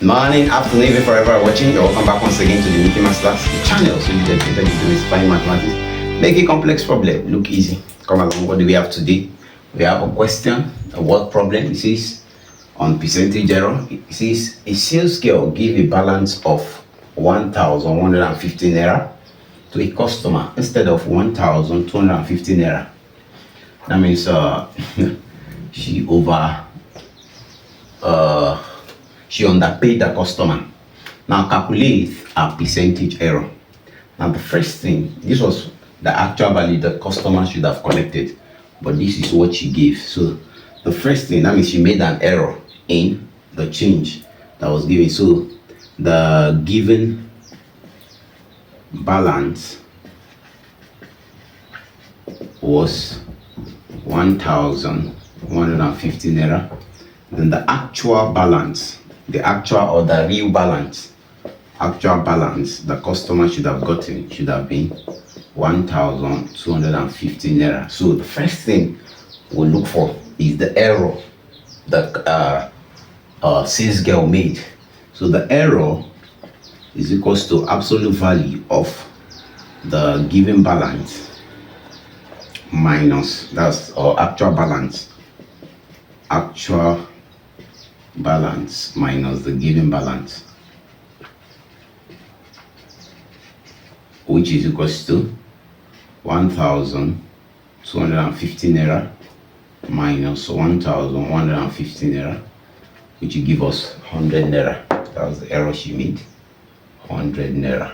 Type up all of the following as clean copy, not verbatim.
Morning, afternoon, evening, forever watching. You're welcome back once again to the Mickey Masters, the channel. So you dedicated to demystifying mathematics, make a complex problem look easy. Come along. What do we have today? We have a question, a word problem. It says on percentage error. It says a sales girl gave a balance of 1,150 naira to a customer instead of 1,250 naira. That means she underpaid the customer. Now calculate a percentage error. Now the first thing, this was the actual value the customer should have collected, but this is what she gave. So the first thing, that means she made an error in the change that was given. So the given balance was 1,150 naira. Then the actual balance, the actual or the real balance, the customer should have gotten should have been 1,250 naira. So the first thing we'll look for is the error that sales girl made. So the error is equals to absolute value of the given balance minus actual balance minus the given balance, which is equals to 1,250 naira minus 1,150 naira, which will give us 100 naira. That was the error she made, 100 naira.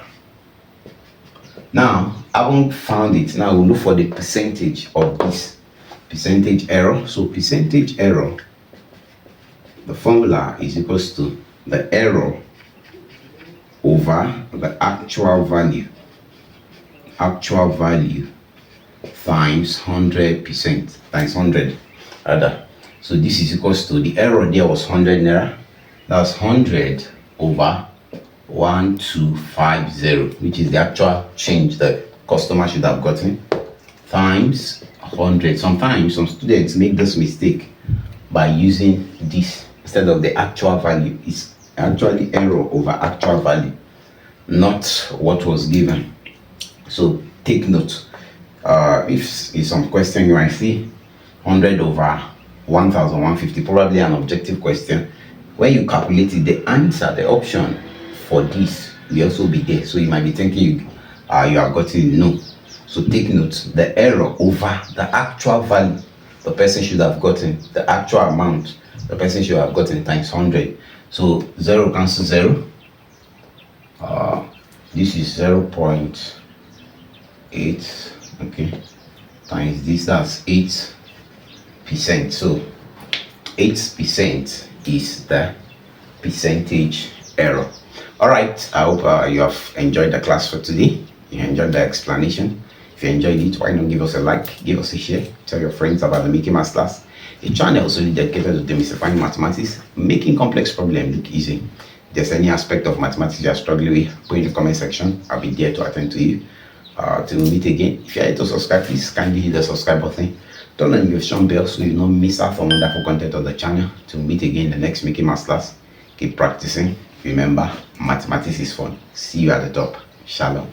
Now, I haven't found it. Now we'll look for the percentage of this percentage error. So percentage error, the formula is equals to the error over the actual value times 100%, times 100 rather. So this is equals to, the error there was 100 naira. That's 100 over 1,250, which is the actual change the customer should have gotten, times 100. Sometimes some students make this mistake by using this instead of the actual value. It's actually error over actual value, not what was given. So take note. If it's some question you might see 100 over 1,150, probably an objective question. When you calculate it, the answer, the option for this will also be there. So you might be thinking you have gotten no. So take note, the error over the actual value the person should have gotten, the actual amount the person should have gotten, times 100. So 0 cancels 0. This is 0.8, okay, times this, that's 8%. So 8% is the percentage error. All right, I hope you have enjoyed the class for today. You enjoyed the explanation. If you enjoyed it, why not give us a like, give us a share, tell your friends about the Mickey Masters, a channel solely dedicated to demystifying mathematics, making complex problems look easy. If there's any aspect of mathematics you are struggling with, put in the comment section. I'll be there to attend to you. Till we meet again. If you're yet to subscribe, please kindly hit the subscribe button. Turn on the notification bell so you don't miss out on wonderful content on the channel. Till we meet again in the next Mickey Masters. Keep practicing. Remember, mathematics is fun. See you at the top. Shalom.